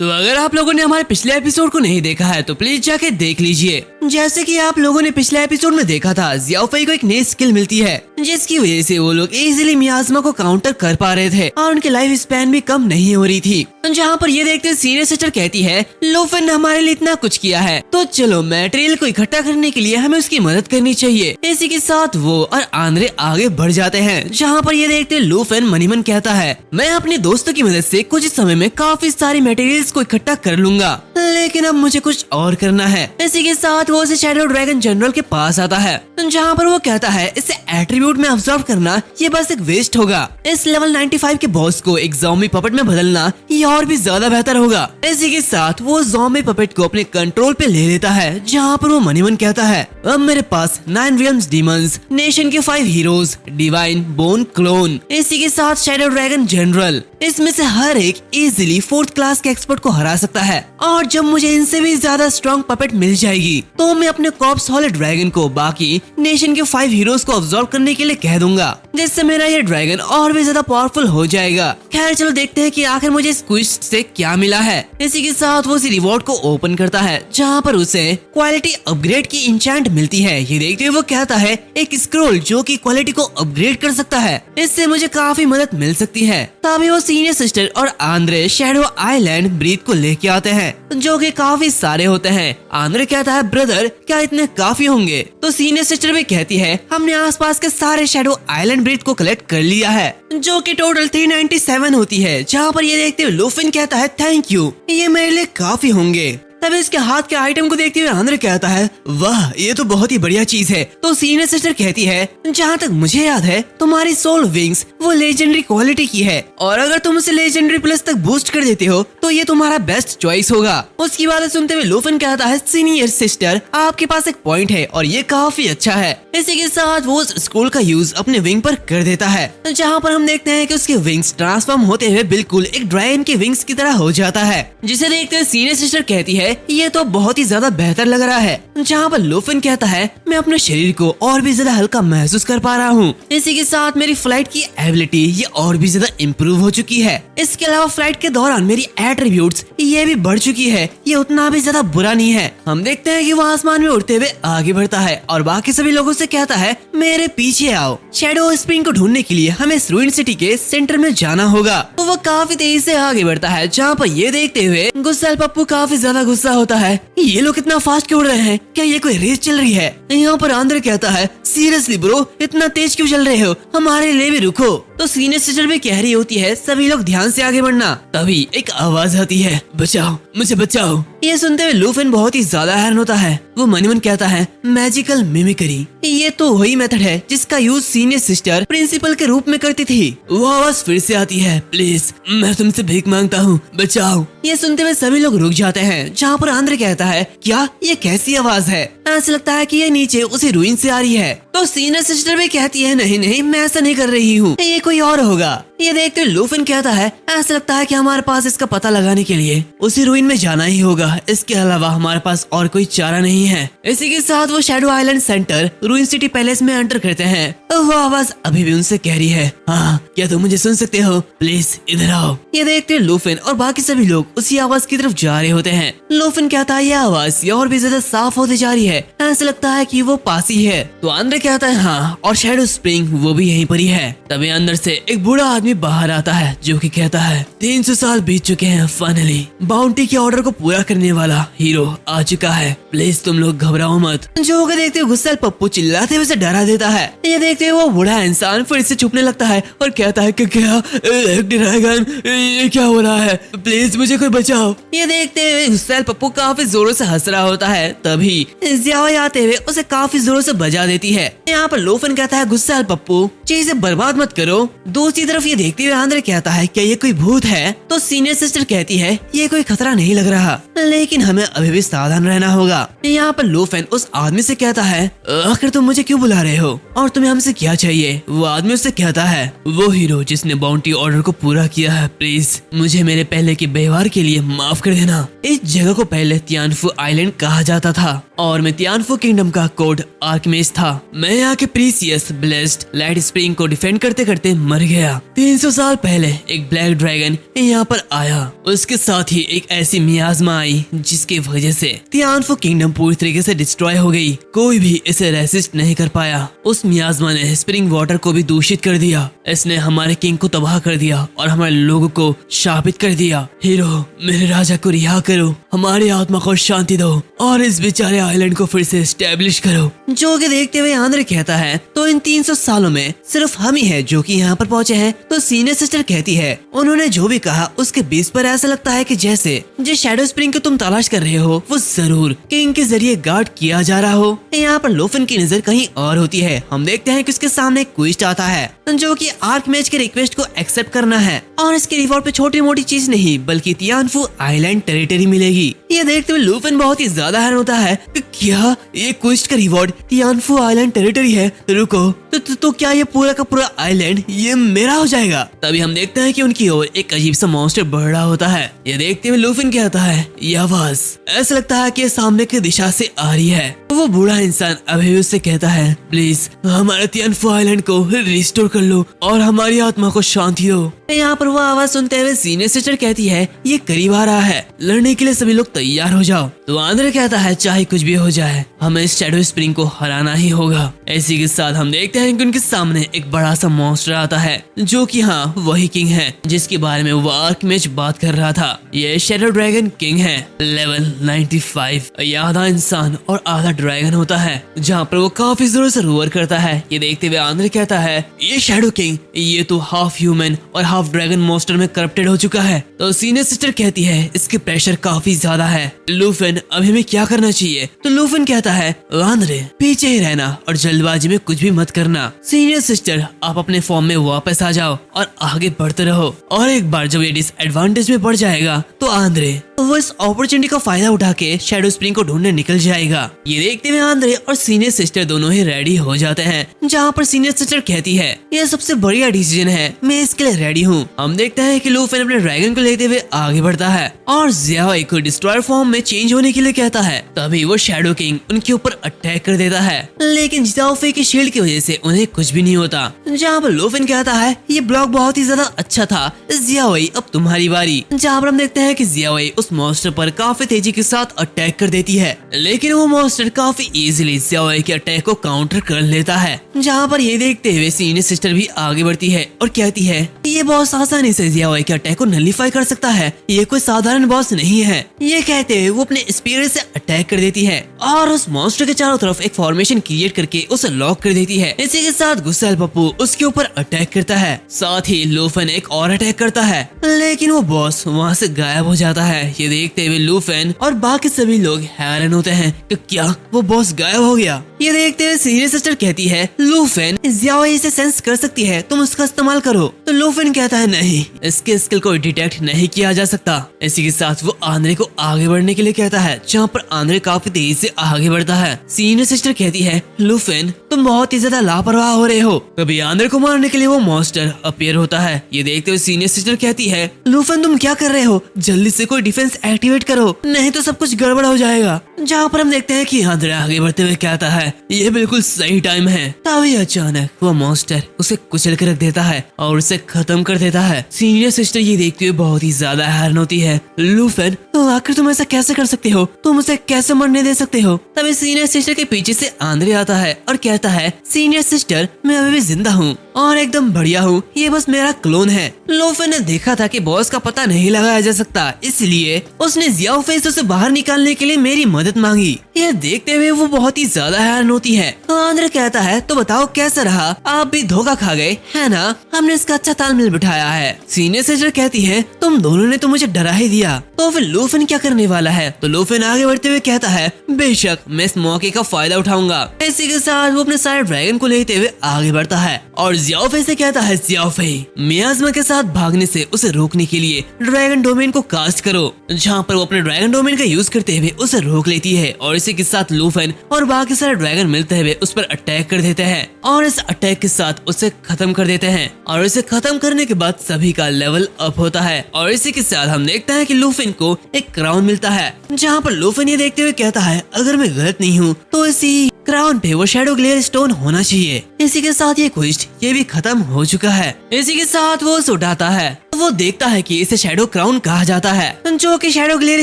तो अगर आप लोगों ने हमारे पिछले एपिसोड को नहीं देखा है तो प्लीज जाके देख लीजिए। जैसे कि आप लोगों ने पिछले एपिसोड में देखा था, जियाओ फेई को एक नई स्किल मिलती है जिसकी वजह से वो लोग इजीली मियाज़मा को काउंटर कर पा रहे थे और उनकी लाइफ स्पैन भी कम नहीं हो रही थी। जहाँ पर ये देखते सीनियर सिस्टर कहती है, लूफन ने हमारे लिए इतना कुछ किया है तो चलो मटेरियल को इकट्ठा करने के लिए हमें उसकी मदद करनी चाहिए। इसी के साथ वो और आंद्रे आगे बढ़ जाते हैं। जहाँ पर ये देखते लूफन मनी मन कहता है, मैं अपने दोस्तों की मदद से कुछ समय में काफी सारी मटेरियल्स को इकट्ठा कर लूंगा, लेकिन अब मुझे कुछ और करना है। इसी के साथ वो उसे शैडो ड्रैगन जनरल के पास आता है जहाँ पर वो कहता है इसे एट्रीब्यूट में ऑब्जर्व करना ये बस एक वेस्ट होगा। इस लेवल 95 के बॉस को एक ज़ॉम्बी पपेट में बदलना ये और भी ज्यादा बेहतर होगा। इसी के साथ वो ज़ॉम्बी पपेट को अपने कंट्रोल पे ले लेता है। जहाँ पर वो मनी मन कहता है, अब मेरे पास 9 रियम्स डीमंस, नेशन के 5 हीरोज, डिवाइन बोन क्लोन, इसी के साथ शैडो ड्रैगन जनरल, इसमें से हर एक इजीली 4th क्लास के एक्सपर्ट को हरा सकता है। और जब मुझे इनसे भी ज्यादा स्ट्रॉन्ग पपेट मिल जाएगी तो मैं अपने कॉर्प्स हॉल ड्रैगन को बाकी नेशन के 5 हीरोज को ऑब्जर्व करने के लिए कह दूंगा, जिससे मेरा ये ड्रैगन और भी ज्यादा पावरफुल हो जाएगा। खैर चलो देखते हैं कि आखिर मुझे इस क्विज से क्या मिला है। इसी के साथ वो उसी रिवॉर्ड को ओपन करता है जहाँ पर उसे क्वालिटी अपग्रेड की इंचेंट मिलती है। ये देखते हुए वो कहता है, एक स्क्रोल जो कि क्वालिटी को अपग्रेड कर सकता है, इससे मुझे काफी मदद मिल सकती है। तभी वो सीनियर सिस्टर और आंद्रे शैडो आइलैंड ब्रीथ को लेके आते हैं जो कि काफी सारे होते हैं। आंद्रे कहता है, ब्रदर क्या इतने काफी होंगे? तो सीनियर सिस्टर भी कहती है, हमने आसपास के सारे शैडो आइलैंड ब्रीथ को कलेक्ट कर लिया है जो कि टोटल 397 होती है। जहाँ पर ये देखते हुए लूफन कहता है, थैंक यू, ये मेरे लिए काफी होंगे। तभी इसके हाथ के आइटम को देखते हुए आंद्रे कहता है, वाह ये तो बहुत ही बढ़िया चीज है। तो सीनियर सिस्टर कहती है, जहाँ तक मुझे याद है तुम्हारी सोल विंग्स वो लेजेंडरी क्वालिटी की है और अगर तुम उसे लेजेंडरी प्लस तक बूस्ट कर देते हो तो ये तुम्हारा बेस्ट चॉइस होगा। उसकी बातें सुनते हुए लूफन कहता है, सीनियर सिस्टर आपके पास एक पॉइंट है और ये काफी अच्छा है। इसी के साथ वो उस स्क्रोल का यूज अपने विंग पर कर देता है जहाँ पर हम देखते हैं कि उसके विंग्स ट्रांसफॉर्म होते हुए बिल्कुल एक ड्रैगन के विंग्स की तरह हो जाता है, जिसे देखते हुए सीनियर सिस्टर कहती है, ये तो बहुत ही ज्यादा बेहतर लग रहा है। जहाँ पर लूफन कहता है, मैं अपने शरीर को और भी ज्यादा हल्का महसूस कर पा रहा हूँ। इसी के साथ मेरी फ्लाइट की एबिलिटी ये और भी ज्यादा इम्प्रूव हो चुकी है। इसके अलावा फ्लाइट के दौरान मेरी एट्रीब्यूट्स ये भी बढ़ चुकी है, ये उतना भी ज्यादा बुरा नहीं है। हम देखते हैं कि वो आसमान में उड़ते हुए आगे बढ़ता है और बाकी सभी लोगों से कहता है, मेरे पीछे आओ। शैडो स्प्रिंग को ढूंढने के लिए हमें इस रूइन सिटी के सेंटर में जाना होगा। तो वो काफी तेजी से आगे बढ़ता है जहाँ पर ये देखते हुए गुस्सैल पप्पू काफी ज्यादा गुस्सा होता है, ये लोग इतना फास्ट क्यों उड़ रहे हैं? क्या ये कोई रेस चल रही है? यहाँ पर आंद्रे कहता है, सीरियसली ब्रो इतना तेज क्यों चल रहे हो, हमारे लिए भी रुको। तो सीनियर सिस्टर भी कह रही होती है, सभी लोग ध्यान से आगे बढ़ना। तभी एक आवाज आती है, बचाओ मुझे बचाओ। ये सुनते हुए लूफन बहुत ही ज्यादा हैरान होता है। वो मन मन कहता है, मैजिकल मिमिक्री, ये तो वही मेथड है जिसका यूज सीनियर सिस्टर प्रिंसिपल के रूप में करती थी। वो आवाज फिर से आती है, प्लीज मैं तुमसे भीख मांगता हूँ, बचाओ। ये सुनते हुए सभी लोग रुक जाते हैं जहाँ पर आंद्रे कहता है, क्या ये कैसी आवाज है? ऐसा लगता है कि ये नीचे उसी रूइन से आ रही है। तो सीनियर सिस्टर भी कहती है, नहीं नहीं मैं ऐसा नहीं कर रही हूँ, ये कोई और होगा। ये देखते लूफन कहता है, ऐसा लगता है कि हमारे पास इसका पता लगाने के लिए उसी रूइन में जाना ही होगा, इसके अलावा हमारे पास और कोई चारा नहीं है। इसी के साथ वो shadow island centre रूइन city palace में एंटर करते हैं। वो आवाज अभी भी उनसे कह रही है, हाँ क्या तुम मुझे सुन सकते हो? प्लीज इधर आओ। ये देखते लूफन और बाकी सभी लोग उसी आवाज की तरफ जा रहे होते हैं। लूफन कहता है, यह आवाज और भी ज्यादा साफ होती जा रही है, ऐसा लगता है कि वो पास ही है। तो आंद्रे कहता है, हाँ और शैडो स्प्रिंग वो भी यहीं पर ही है। तभी अंदर से एक बूढ़ा आदमी बाहर आता है जो कि कहता है, 300 साल बीत चुके हैं, फाइनली बाउंटी के ऑर्डर को पूरा करने वाला हीरो आ चुका है, प्लीज तुम लोग घबराओ मत। जो होगा देखते हुए गुस्सैल पप्पू चिल्लाते हुए उसे डरा देता है। ये देखते हुए वो बूढ़ा इंसान फिर से छुपने लगता है और कहता है कि क्या ड्रैगन, ये क्या हो रहा है, प्लीज मुझे कोई बचाओ। ये देखते हुए गुस्सैल पप्पू काफी जोरों से हंस रहा होता है। तभी जियाओ आते हुए उसे काफी जोरों से बजा देती है। यहाँ पर लूफन कहता है, गुस्सैल पप्पू चीजें बर्बाद मत करो। दूसरी तरफ ये देखते हुए आंद्रे कहता है, क्या ये कोई भूत है? तो सीनियर सिस्टर कहती है, ये कोई खतरा नहीं लग रहा, लेकिन हमें अभी भी सावधान रहना होगा। यहाँ पर लूफन उस आदमी से कहता है, आखिर तुम मुझे क्यों बुला रहे हो और तुम्हें हमसे क्या चाहिए? वो आदमी उससे कहता है, वो हीरो जिसने बाउंटी ऑर्डर को पूरा किया है, प्लीज मुझे मेरे पहले के व्यवहार के लिए माफ कर देना। इस जगह को पहले तियानफू आइलैंड कहा जाता था और मैं तियानफू किंगडम का कोड आर्कमेस था। मैं यहाँ के प्रीसियस ब्लेस्ड लाइट स्प्रिंग को डिफेंड करते करते मर गया। 300 साल पहले एक ब्लैक ड्रैगन यहाँ पर आया। उसके साथ ही एक ऐसी मियाज़मा आई जिसकी वजह से तियानफू किंगडम पूरी तरीके से डिस्ट्रॉय हो गई। कोई भी इसे रेसिस्ट नहीं कर पाया। उस मियाज़मा ने स्प्रिंग वाटर को भी दूषित कर दिया। इसने हमारे किंग को तबाह कर दिया और हमारे लोगों को शापित कर दिया। हीरो, मेरे राजा को रिहा करो, हमारी आत्मा को शांति दो और इस बेचारे आइलैंड को फिर से एस्टेब्लिश करो। जो कि देखते हुए आंद्रे कहता है, तो इन 300 सालों में सिर्फ हम ही है जो कि यहाँ पर पहुँचे हैं। तो सीनियर सिस्टर कहती है, उन्होंने जो भी कहा उसके बेस पर ऐसा लगता है कि जैसे जिस शैडो स्प्रिंग को तुम तलाश कर रहे हो वो जरूर किंग के जरिए गार्ड किया जा रहा हो। यहाँ पर लोफिन की नजर कहीं और होती है। हम देखते हैं कि उसके सामने एक क्वेस्ट आता है जो कि आर्क मैच के रिक्वेस्ट को एक्सेप्ट करना है और इसके रिवॉर्ड पे छोटी मोटी चीज नहीं बल्कि तियानफू आइलैंड टेरिटरी मिलेगी। ये देखते हुए लूफिन बहुत ही ज्यादा हैरान होता है कि क्या ये क्वेस्ट का रिवॉर्ड तियानफू आइलैंड टेरिटरी है? रुको, तो क्या ये पूरा का पूरा आइलैंड ये मेरा हो जाएगा? तभी हम देखते हैं कि उनकी ओर एक अजीब सा मॉन्स्टर बढ़ रहा होता है। ये देखते हुए लूफिन कहता है, ये आवाज ऐसा लगता है कि ये सामने की दिशा से आ रही है। वो बूढ़ा इंसान अभी उससे कहता है, प्लीज हमारे तियानफू आइलैंड को रिस्टोर कर लो और हमारी आत्मा को शांति दो। यहाँ पर वो आवाज सुनते हुए सीनियर सिस्टर कहती है, ये करीब आ रहा है, लड़ने के लिए सभी लोग तैयार हो जाओ। तो आंद्रे कहता है, चाहे कुछ भी हो जाए हमें इस शैडो स्प्रिंग को हराना ही होगा। इसी के साथ हम देखते हैं कि उनके सामने एक बड़ा सा मॉन्स्टर आता है जो कि हाँ वही किंग है जिसके बारे में वो आर्क मैच बात कर रहा था। ये शैडो ड्रैगन किंग है, लेवल 95। ये आधा इंसान और आधा ड्रैगन होता है जहाँ पर वो काफी जोर से रोअर करता है। ये देखते हुए आंद्रे कहता है, ये शैडो किंग ये तो हाफ ह्यूमन और हाफ ड्रैगन मॉन्स्टर में करप्टेड हो चुका है। तो सीनियर सिस्टर कहती है, इसके प्रेशर काफी ज्यादा है। लूफिन, अभी हमें क्या करना चाहिए? तो लूफिन कहता है, आंद्रे पीछे ही रहना और जल्दबाजी में कुछ भी मत करना। सीनियर सिस्टर, आप अपने फॉर्म में वापस आ जाओ और आगे बढ़ते रहो और एक बार जब ये डिसएडवांटेज में बढ़ जाएगा तो आंद्रे वो इस अपॉर्चुनिटी का फायदा उठा के शैडो स्प्रिंग को ढूंढने निकल जाएगा। ये देखते हुए आंद्रे और सीनियर सिस्टर दोनों ही रेडी हो जाते हैं। जहाँ पर सीनियर सिस्टर कहती है, यह सबसे बढ़िया डिसीजन है, मैं इसके लिए रेडी हूँ। हम देखते हैं कि लूफिन अपने ड्रैगन को लेते हुए आगे बढ़ता है और ज़ियाओई को डिस्ट्रॉयर फॉर्म में चेंज होने के लिए कहता है। तभी वो शैडो किंग उनके ऊपर अटैक कर देता है, लेकिन ज़ियाओई की शील्ड की वजह से उन्हें कुछ भी नहीं होता। जहाँ पर लूफिन कहता है, ये ब्लॉक बहुत ही ज्यादा अच्छा था, ज़ियाओई अब तुम्हारी बारी। जहाँ पर हम देखते हैं कि ज़ियाओई उस मॉन्स्टर पर काफी तेजी के साथ अटैक कर देती है, लेकिन वो मॉन्स्टर काफी इजीली ज़ियाओई के अटैक को काउंटर कर लेता है। जहाँ पर ये देखते हुए सीनियर सिस्टर भी आगे बढ़ती है और कहती है, ये बहुत आसानी से ज़ियाओई के अटैक को नलिफाई कर सकता है, ये कोई साधारण बॉस नहीं है। ये कहते हुए वो अपने स्पीयर से अटैक कर देती है और उस मॉन्स्टर के चारों तरफ एक फॉर्मेशन क्रिएट करके उसे लॉक कर देती है। इसी के साथ गुस्सैल पप्पू उसके ऊपर अटैक करता है। साथ ही लूफिन एक और अटैक करता है, लेकिन वो बॉस वहाँ से गायब हो जाता है। ये देखते हुए लूफिन और बाकी सभी लोग हैरान होते हैं कि क्या वो बॉस गायब हो गया। ये देखते हुए सीनियर सिस्टर कहती है, लूफिन ज़ियाओई इसे सेंस कर सकती है, तुम उसका इस्तेमाल करो। तो लूफिन कहता है, नहीं, इसके स्किल को डिटेक्ट नहीं किया जा सकता। इसी के साथ वो आंद्रे को आगे बढ़ने के लिए कहता है, जहाँ पर आंद्रे काफी तेजी से आगे बढ़ता है। सीनियर सिस्टर कहती है, लूफिन तुम बहुत ही ज्यादा लापरवाह हो रहे हो। कभी आंद्रे को मारने के लिए वो मॉन्स्टर अपीयर होता है। ये देखते हुए सीनियर सिस्टर कहती है, लूफिन तुम क्या कर रहे हो, जल्दी से कोई डिफेंस एक्टिवेट करो, नहीं तो सब कुछ गड़बड़ हो जाएगा। जहाँ पर हम देखते हैं कि आंद्रे आगे बढ़ते हुए कहता है, ये बिल्कुल सही टाइम है। तभी अचानक वो मॉन्स्टर उसे कुचल कर रख देता है और उसे खत्म कर देता है। सीनियर सिस्टर ये देखते हुए बहुत ही ज्यादा हैरान होती है, लूफिन तो आखिर तुम ऐसा कैसे कर सकते हो, तुम उसे कैसे मरने दे सकते हो? तभी सीनियर सिस्टर के पीछे से आंद्रे आता है और कहता है, सीनियर सिस्टर मैं अभी भी जिंदा हूँ और एकदम बढ़िया हूँ, ये बस मेरा क्लोन है। लूफिन ने देखा था कि बॉस का पता नहीं लगाया जा सकता, इसलिए उसने ज़ियाओई से उसे बाहर निकालने के लिए मेरी मदद मांगी। यह देखते हुए वो बहुत ही ज्यादा हैरान होती है। तो आंद्रे कहता है, तो बताओ कैसा रहा, आप भी धोखा खा गए है ना, हमने इसका अच्छा तालमेल बिठाया है। सीनियर सिस्टर कहती है, तुम दोनों ने तो मुझे डरा ही दिया। तो फिर लूफिन क्या करने वाला है? तो लूफिन आगे बढ़ते हुए कहता है, बेशक मैं इस मौके का फायदा उठाऊंगा। इसी के साथ वो अपने सारे ड्रैगन को लेते हुए आगे बढ़ता है और ज़ियाओई से कहता है, ज़ियाओई मियाज़मा के साथ भागने से उसे रोकने के लिए ड्रैगन डोमेन को कास्ट करो। जहाँ पर वो अपने ड्रैगन डोमेन का यूज करते हुए उसे रोक लेती है और इसी के साथ लूफिन और बाकी सारे ड्रैगन मिलते हुए उस पर अटैक कर देते हैं और इस अटैक के साथ उसे खत्म कर देते हैं। और इसे खत्म करने के बाद सभी का लेवल अप होता है और इसी के साथ हम देखते हैं कि लूफिन को एक क्राउन मिलता है। जहाँ पर लूफिन ये देखते हुए कहता है, अगर मैं गलत नहीं हूँ तो इसी क्राउन पे वो शैडो ग्लेयर स्टोन होना चाहिए। इसी के साथ ये क्विस्ट ये भी खत्म हो चुका है। इसी के साथ वो उठाता है, वो देखता है कि इसे शैडो क्राउन कहा जाता है, जो कि शैडो ग्लेयर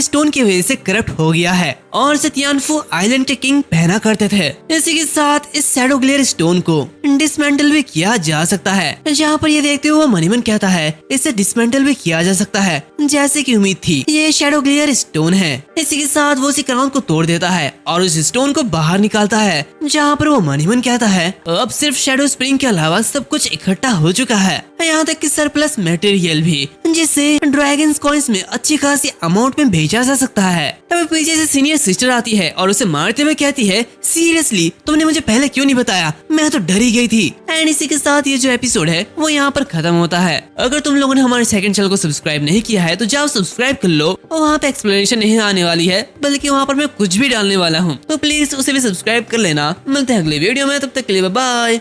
स्टोन की वजह से करप्ट हो गया है और इसे तियानफू आइलैंड के किंग पहना करते थे। इसी के साथ इस शैडो ग्लेयर स्टोन को डिसमेंटल भी किया जा सकता है। जहाँ पर ये देखते हुए मनीमन कहता है इसे डिसमेंटल भी किया जा सकता है, जैसे की उम्मीद थी। ये शैडो ग्लेयर स्टोन है। इसी के साथ वो उसी क्राउन को तोड़ देता है और उस स्टोन को बाहर निकालता है, जहाँ पर वो मनीमन कहता है अब सिर्फ शैडो स्प्रिंग के अलावा सब कुछ इकट्ठा हो चुका है, यहाँ तक कि सरप्लस मटेरियल भी, जिसे ड्रैगन्स कॉइन्स में अच्छी खासी अमाउंट में बेचा जा सकता है। अभी पीछे से सीनियर सिस्टर आती है और उसे मारते हुए कहती है सीरियसली तुमने मुझे पहले क्यों नहीं बताया, मैं तो डर ही गई थी। एंड इसी के साथ ये जो एपिसोड है वो यहाँ पर खत्म होता है। अगर तुम लोगों ने हमारे सेकंड चैनल को सब्सक्राइब नहीं किया है तो जाओ सब्सक्राइब कर लो। वहाँ पे एक्सप्लेनेशन नहीं आने वाली है, बल्कि वहाँ पर मैं कुछ भी डालने वाला हूँ, तो प्लीज उसे भी सब्सक्राइब कर लेना। मिलते हैं अगले वीडियो में, तब तक के लिए बाय बाय।